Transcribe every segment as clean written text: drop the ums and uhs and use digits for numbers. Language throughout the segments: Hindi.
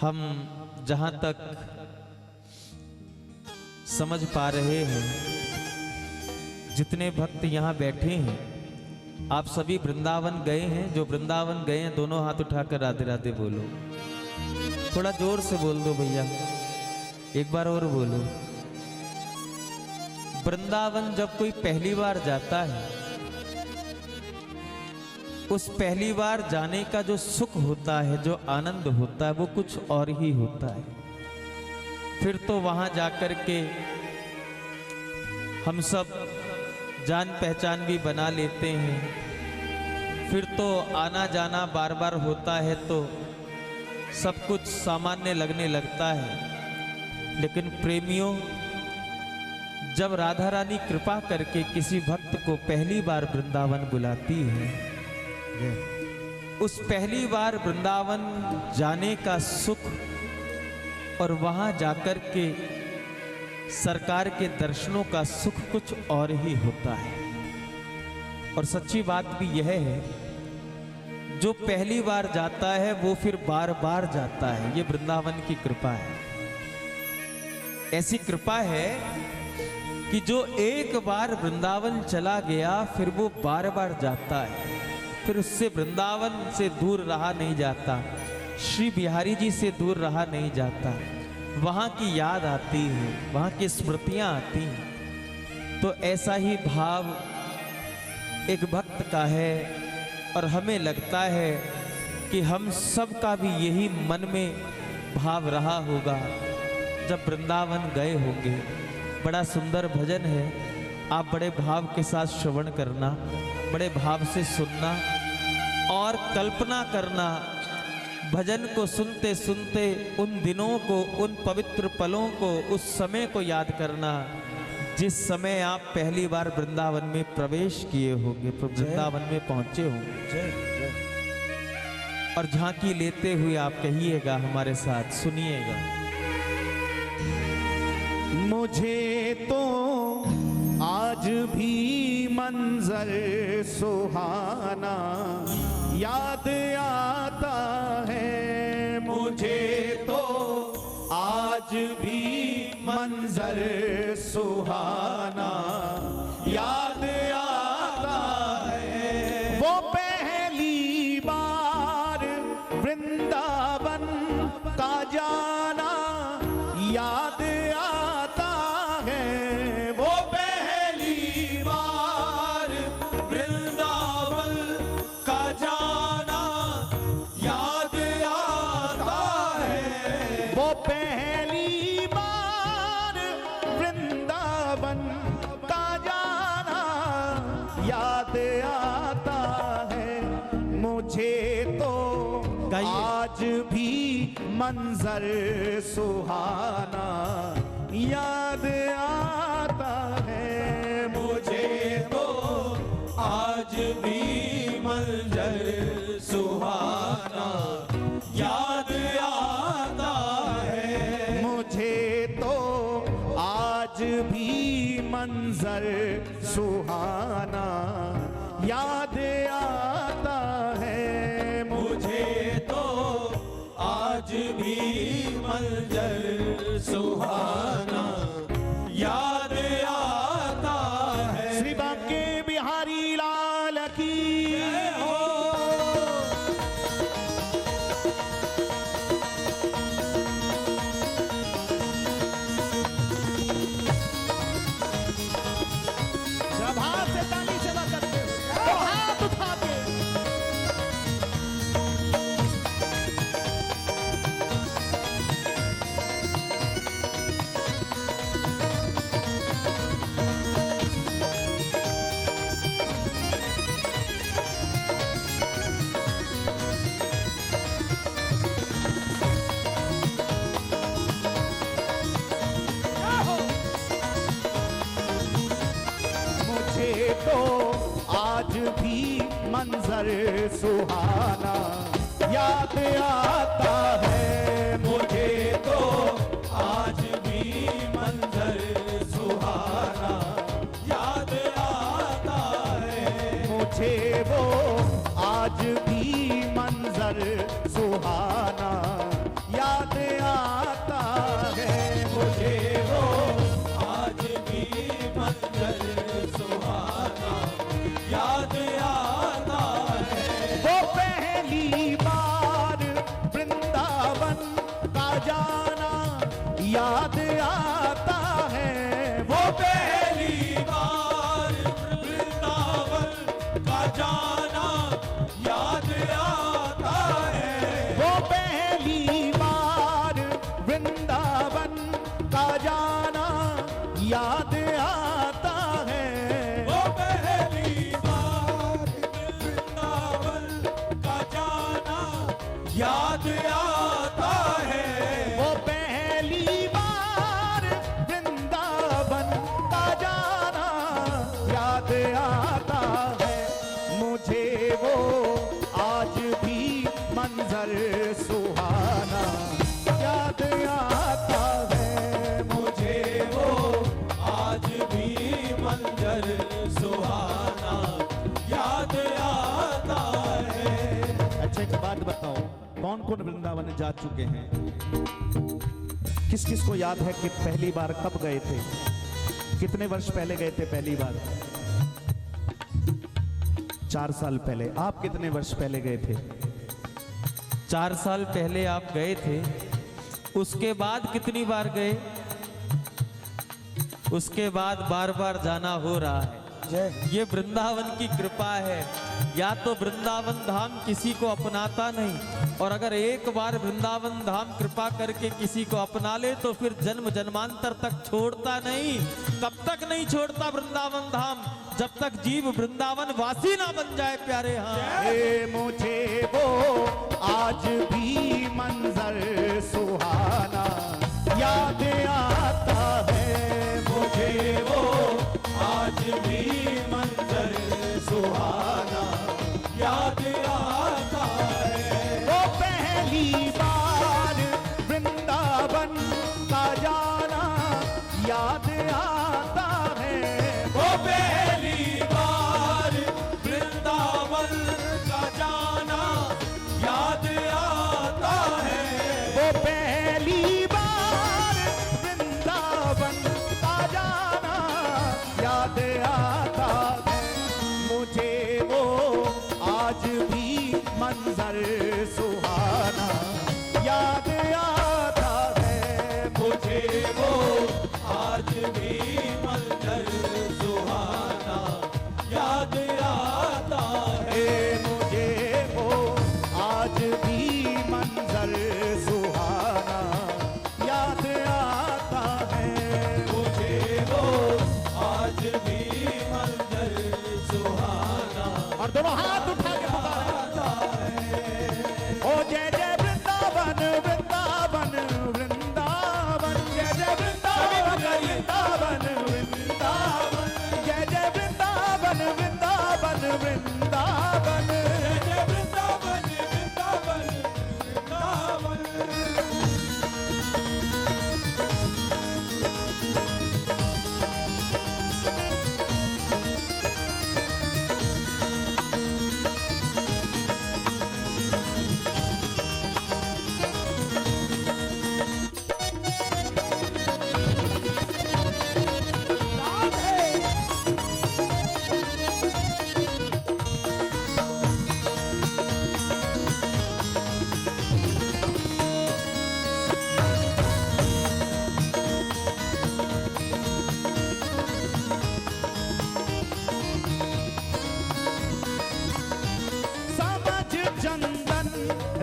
हम जहां तक समझ पा रहे हैं, जितने भक्त यहाँ बैठे हैं आप सभी वृंदावन गए हैं। जो वृंदावन गए हैं दोनों हाथ उठाकर राधे राधे बोलो। थोड़ा जोर से बोल दो भैया, एक बार और बोलो। वृंदावन जब कोई पहली बार जाता है, उस पहली बार जाने का जो सुख होता है, जो आनंद होता है, वो कुछ और ही होता है। फिर तो वहां जाकर के हम सब जान पहचान भी बना लेते हैं। फिर तो आना जाना बार बार होता है तो सब कुछ सामान्य लगने लगता है। लेकिन प्रेमियों, जब राधा रानी कृपा करके किसी भक्त को पहली बार वृंदावन बुलाती है, उस पहली बार वृंदावन जाने का सुख और वहां जाकर के सरकार के दर्शनों का सुख कुछ और ही होता है। और सच्ची बात भी यह है, जो पहली बार जाता है वो फिर बार बार जाता है। ये वृंदावन की कृपा है। ऐसी कृपा है कि जो एक बार वृंदावन चला गया फिर वो बार बार जाता है। फिर उससे वृंदावन से दूर रहा नहीं जाता, श्री बिहारी जी से दूर रहा नहीं जाता। वहाँ की याद आती है, वहाँ की स्मृतियाँ आती हैं। तो ऐसा ही भाव एक भक्त का है। और हमें लगता है कि हम सब का भी यही मन में भाव रहा होगा जब वृंदावन गए होंगे। बड़ा सुंदर भजन है, आप बड़े भाव के साथ श्रवण करना, बड़े भाव से सुनना और कल्पना करना। भजन को सुनते सुनते उन दिनों को, उन पवित्र पलों को, उस समय को याद करना जिस समय आप पहली बार वृंदावन में प्रवेश किए होंगे, वृंदावन में पहुंचे होंगे। और झांकी लेते हुए आप कहिएगा हमारे साथ, सुनिएगा। मुझे तो आज भी मंजर सुहाना याद आता है। मुझे तो आज भी मंजर सुहाना याद आता है। वो पहली बार वृंदावन का जाना याद आता है। वो पहली बार वृंदावन का जाना याद आता है। वो पहली बार वृंदावन का जाना याद आता है। मुझे तो आज भी मंजर सुहाना याद आता है। मुझे तो आज भी मंजर सुहाना याद आता है। मुझे तो आज भी मंजर सुहाना याद आता है। मुझे तो आज भी मंजर सुहाना याद आता है। श्री बांके बिहारी लाल की जय हो। प्रभात से ताली सेवा करते हो, हाथ उठा के। मुझे तो आज भी मंजर सुहाना याद आता है। मुझे तो आज भी मंजर सुहाना याद आता है। मुझे वो आज भी मंजर सुहाना याद का जाना याद आता है। वो पहली बार वृंदावन का जाना याद आता है। वो पहली बार वृंदावन का जाना याद आता है। वो पहली बार वृंदावन का जाना याद आता है। वो पहली बार वृंदावन का जाना याद आता है। मुझे वो आज भी मंजर सुहाना याद आता है। मुझे वो आज भी मंजर सुहाना याद आता है। अच्छा एक बात बताओ, कौन कौन वृंदावन जा चुके हैं? किस किस को याद है कि पहली बार कब गए थे? कितने वर्ष पहले गए थे पहली बार? 4 साल पहले। आप कितने वर्ष पहले गए थे? 4 साल पहले आप गए थे। उसके बाद कितनी बार गए? उसके बाद बार बार जाना हो रहा है। ये वृंदावन की कृपा है। या तो वृंदावन धाम किसी को अपनाता नहीं, और अगर एक बार वृंदावन धाम कृपा करके किसी को अपना ले तो फिर जन्म जन्मांतर तक छोड़ता नहीं। कब तक नहीं छोड़ता वृंदावन धाम? जब तक जीव वृंदावन वासी ना बन जाए प्यारे। हाँ, मुझे वो आज भी मंजर सुहाना याद आता है। मुझे वो आज भी मंजर सुहाना याद आता है। वो पहली बार वृंदावन का जाना याद आता है। वो पहली बार वृंदावन का जाना याद आता है। वो पहली बार वृंदावन का जाना याद आता है। मुझे वो आज भी मंजर सुहाना याद आता है। मुझे वो आज भी मंजर सुहाना याद आता है। मुझे वो आज भी मंजर सुहाना याद आता है। मुझे वो आज भी मंजर सुहाना। और दोनों हाथ उठा के पुकारा है। ओ जय जय वृंदावन वृंदावन वृंदावन। जय जय वृंदावन वृंदावन वृंदावन। जय जय वृंदावन वृंदावन वृंदावन। जय जय वृंदावन वृंदावन वृंदावन।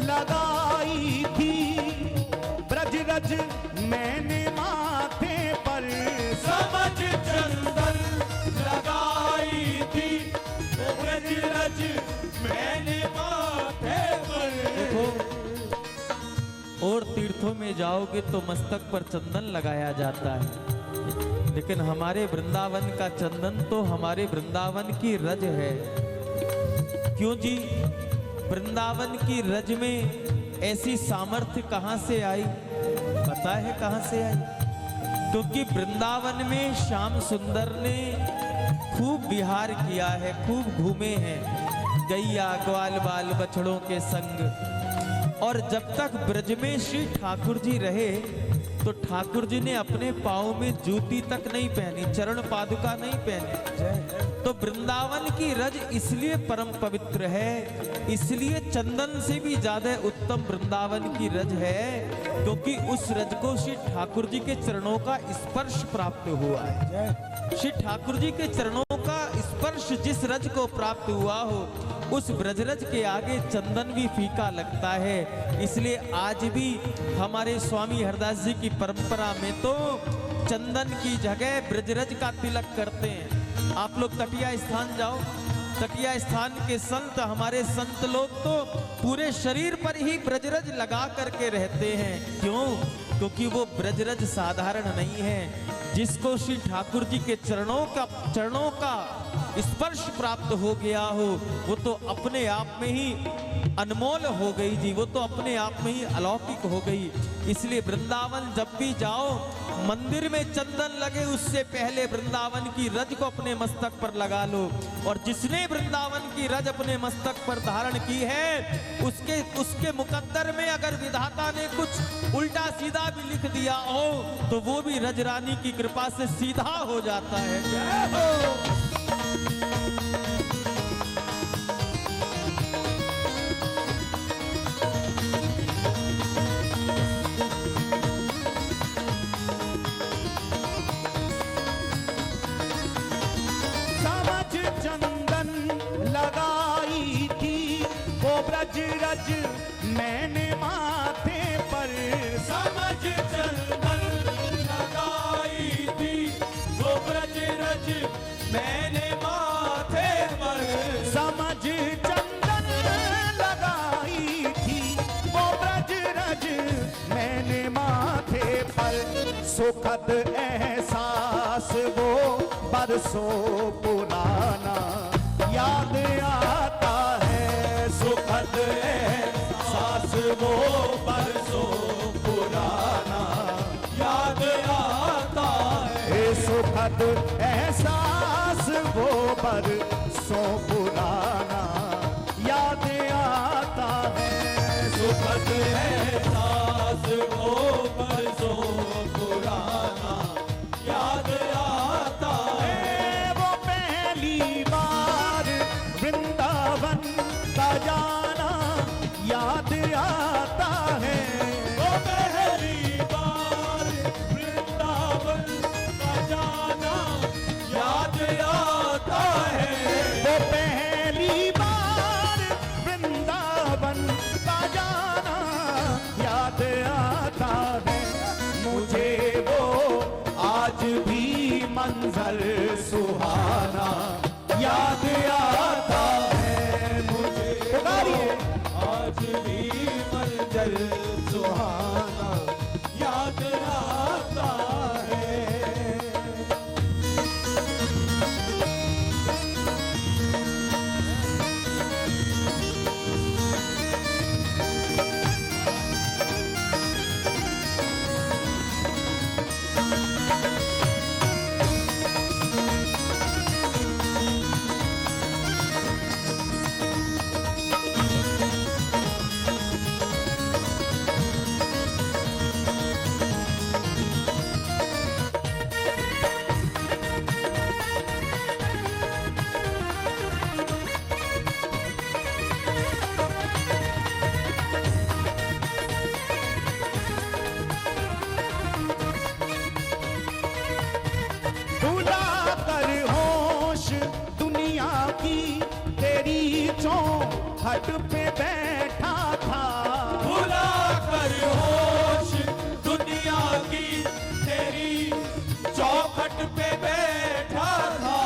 लगाई थी ब्रज रज मैंने माथे पर। समझ चंदन लगाई थी ब्रज रज मैंने माथे पर। और तीर्थों में जाओगे तो मस्तक पर चंदन लगाया जाता है, लेकिन हमारे वृंदावन का चंदन तो हमारे वृंदावन की रज है। क्यों जी? वृंदावन की रज में ऐसी सामर्थ्य कहां से आई? पता है कहां से आई? क्योंकि वृंदावन में श्याम सुंदर ने खूब विहार किया है, खूब घूमे हैं गैया ग्वाल बाल बछड़ों के संग। और जब तक ब्रज में श्री ठाकुर जी रहे तो ठाकुर जी ने अपने पाँव में जूती तक नहीं पहनी, चरण पादुका नहीं पहनी। तो वृंदावन की रज इसलिए परम पवित्र है, इसलिए चंदन से भी ज्यादा उत्तम वृंदावन की रज है, क्योंकि उस रज को श्री ठाकुर जी के चरणों का स्पर्श प्राप्त हुआ है। श्री ठाकुर जी के चरणों का स्पर्श जिस रज को प्राप्त हुआ हो, उस ब्रजरज के आगे चंदन भी फीका लगता है। इसलिए आज भी हमारे स्वामी हरदास जी की परंपरा में तो चंदन की जगह ब्रजरज का तिलक करते हैं। आप लोग तटिया स्थान जाओ, तटिया स्थान के संत, हमारे संत लोग तो पूरे शरीर पर ही ब्रजरज लगा करके रहते हैं। क्यों? क्योंकि वो ब्रजरज साधारण नहीं है। जिसको श्री ठाकुर जी के चरणों का स्पर्श प्राप्त हो गया हो, वो तो अपने आप में ही अनमोल हो गई जी, वो तो अपने आप में ही अलौकिक हो गई। इसलिए वृंदावन जब भी जाओ, मंदिर में चंदन लगे उससे पहले वृंदावन की रज को अपने मस्तक पर लगा लो। और जिसने वृंदावन की रज अपने मस्तक पर धारण की है, उसके मुकद्दर में अगर विधाता ने कुछ उल्टा सीधा भी लिख दिया हो, तो वो भी रज रानी की कृपा से सीधा हो जाता है। जय हो। लगाई थी वो ब्रजरज मैंने माथे पर, समझ चंदन लगाई थी वो ब्रजरज मैंने माथे पर, समझ चंदन लगाई थी वो ब्रजरज मैंने माथे पर। सुखद एहसास वो बरसों पुराना याद आता है, सुखद एहसास वो बरसों पुराना याद आता है, सुखद एहसास वो बरसों पुराना याद आता है, सुखद एहसास वो बरसों पुराना याद आता है। वो पहली बार वृंदावन का जाना याद आता है, वो पहली बार वृंदावन का जाना याद आता है, वो पहली बार वृंदावन का जाना याद आता है। मुझे वो आज भी मंजर सुहाना याद आता है, मुझे आज भी मंजर सुहाना याद आता है। चौखट पे बैठा था, भुला कर होश दुनिया की तेरी चौखट पे बैठा था,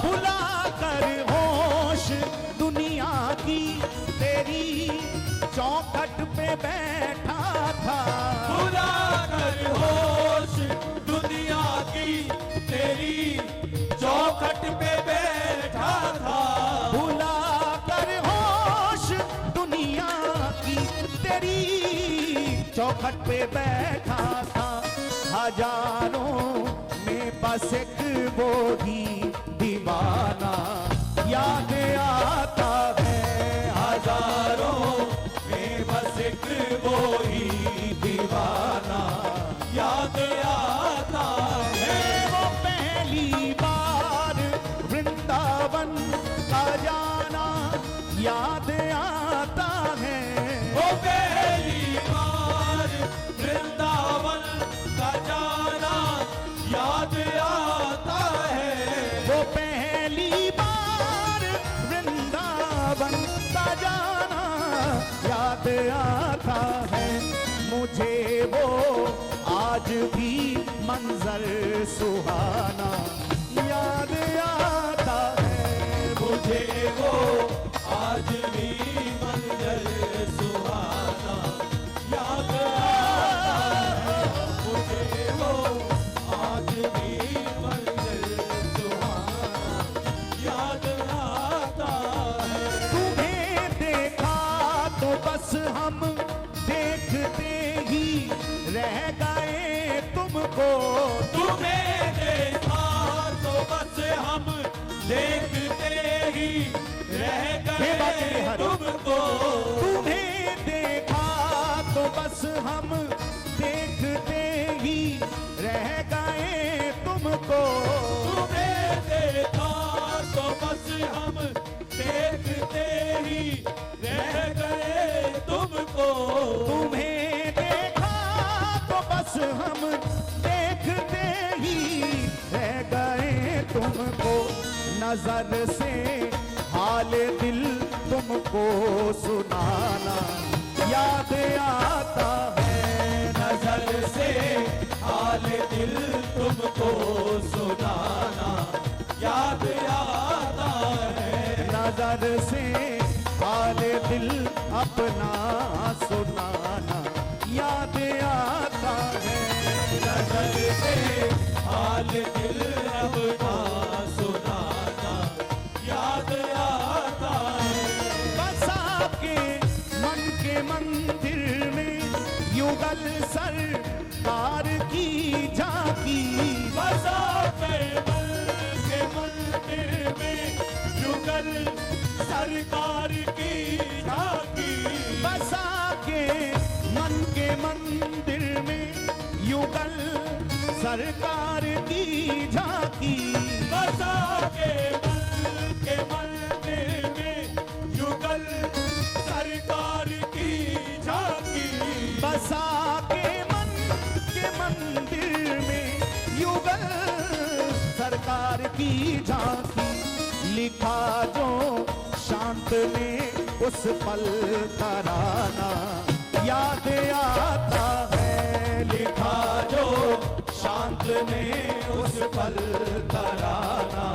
भुला कर होश दुनिया की तेरी चौखट पे बैठा था, भुला कर होश दुनिया की तेरी चौखट पे बैठा था, भुला कर होश दुनिया की तेरी चौखट पे बैठा था। हजारों में बस एक वो ही दीवाना याद आता है, हजारों में बस एक वो ही दीवाना याद वो आज भी मंजर सुहाना याद आता है। मुझे वो आज भी मंजर सुहाना याद आता है। मुझे वो आज भी मंजर सुहाना याद आता है। तुम्हें देखा तो बस हम देखते ही रह गए तुमको। तुम्हें देखा तो बस हम देखते ही रह गए तुमको। तुम्हें देखा तो बस हम देखते ही रह गए तुमको। तुम्हें देखा तो बस हम देखते ही रह गए तुमको। तुम्हें देखा तो बस हम देखते ही रह गए तुमको। नजर से हाल दिल तुमको सुनाना याद आता है। नजर से हाल दिल तुमको सुनाना याद आता है। नजर से हाल दिल अपना सुनाना याद आता है। नजर से हाल दिल अपना सुनाना याद आता है। बसा के मन के मंदिर में युगल सरकार की झांकी। बसा कर मन के मंदिर में युगल सरकार की झांकी। बसा के मन के मंदिर में युगल सरकार की झांकी। बसा के मन के मंदिर में युगल सरकार की झांकी। बसा के मन के मंदिर में युगल सरकार की झांकी। लिखा जो शांत ने उस पल तराना याद आता है। लिखा जो शांत ने उस पल तराना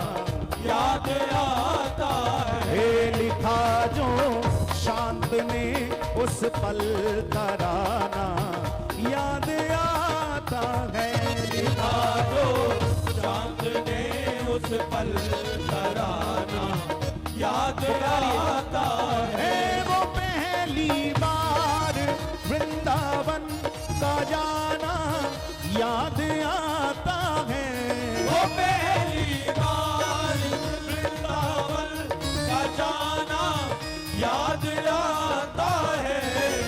याद आता है। हे लिखा जो शांत ने उस पल तराना याद आता है। लिखा जो शांत ने उस पल तराना याद आता है। है वो पहली बार वृंदावन का जाना याद आता है। वो पहली बार वृंदावन का जाना याद आता है।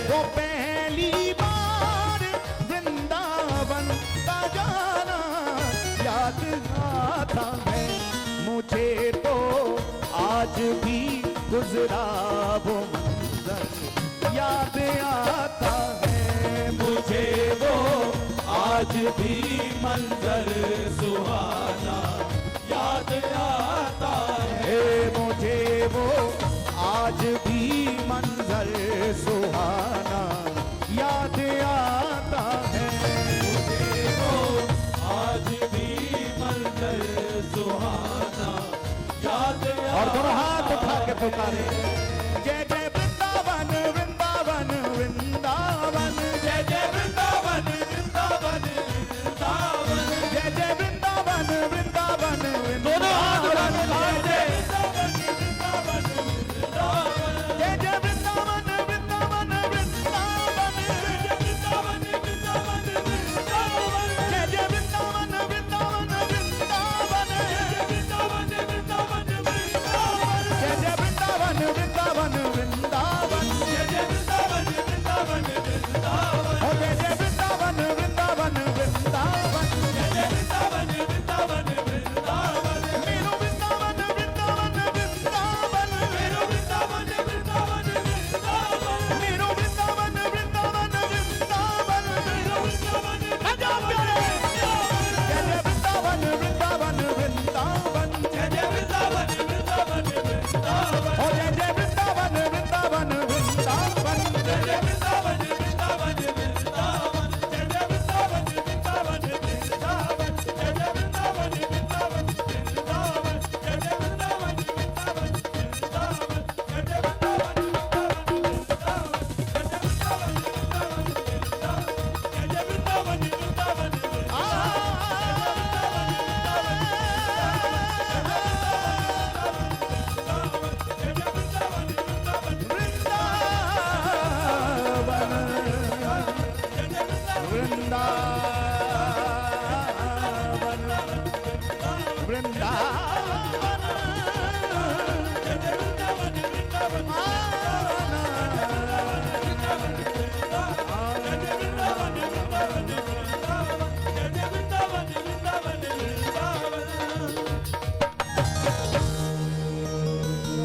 वो पहली बार वृंदावन का जाना याद आता है। मुझे तो आज भी गुजरा वो मंजर याद आता है। मुझे वो आज भी मंजर सुहाना याद आता है। हे मुझे वो आज भी मंजर सुहाना याद आता है। मुझे वो आज भी मंजर सुहाना याद और दोनों आता हाथ उठा के पुकारे जय जय वृंदावन वृंदावन वृंदावन जय जय वृंदावन वृंदावन वृंदावन। जय जय वृंदावन वृंदावन दोनों हाथ उठा के वृंदावन जय वृंदावन वृंदावन। जय जय वृंदावन वृंदावन वृंदावन वृंदावन वृंदावन वृंदावन। जय जय वृंदावन वृंदावन वृंदावन वृंदावन वृंदावन वृंदावन। जय जय वृंदावन वृंदावन वृंदावन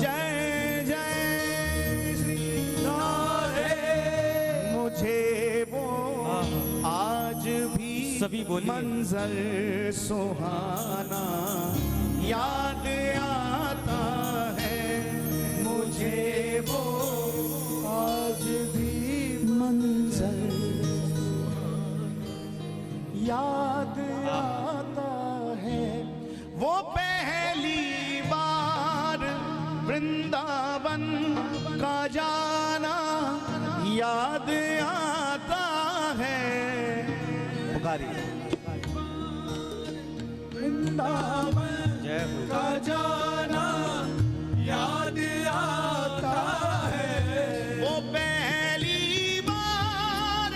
जय जय श्री राधे। मुझे वो आज भी सभी बोलिए। मंजर सुहाना याद आता है। मुझे वो आज भी मंजर याद आता है। वो पहली बार वृंदावन का जाना याद आता है। पुकारिए वृंदावन जय हो। का जाना याद आता है। वो पहली बार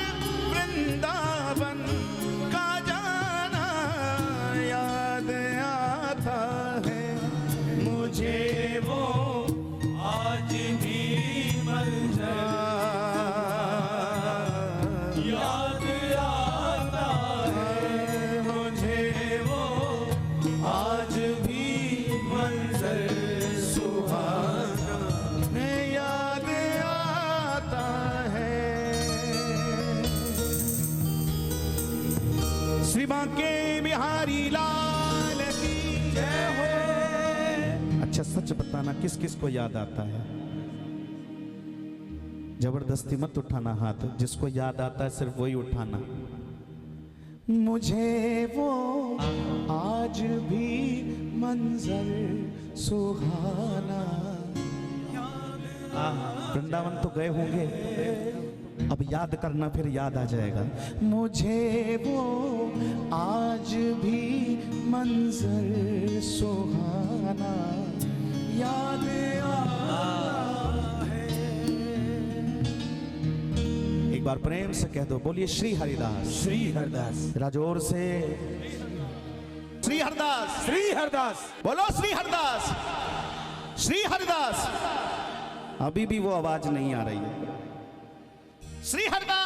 वृंदावन का जाना याद आता है। मुझे वो आज भी मंजर याद आता है। मुझे वो आज भी मंजर सुहाना याद आता है। श्री बांके बिहारी लाल की जय हो। अच्छा सच बताना किस किस को याद आता है? जबरदस्ती मत उठाना हाथ, जिसको याद आता है सिर्फ वही उठाना। मुझे वो आज भी मंजर सुहाना। वृंदावन तो गए होंगे, अब याद करना, फिर याद आ जाएगा। मुझे वो आज भी मंजर सुहाना याद आता है। एक बार प्रेम से कह दो, बोलिए श्री हरिदास। श्री हरदास, राजौर से श्री हरदास। श्री हरदास, बोलो श्री हरदास, श्री हरदास। अभी भी वो आवाज नहीं आ रही है। श्री हरदास।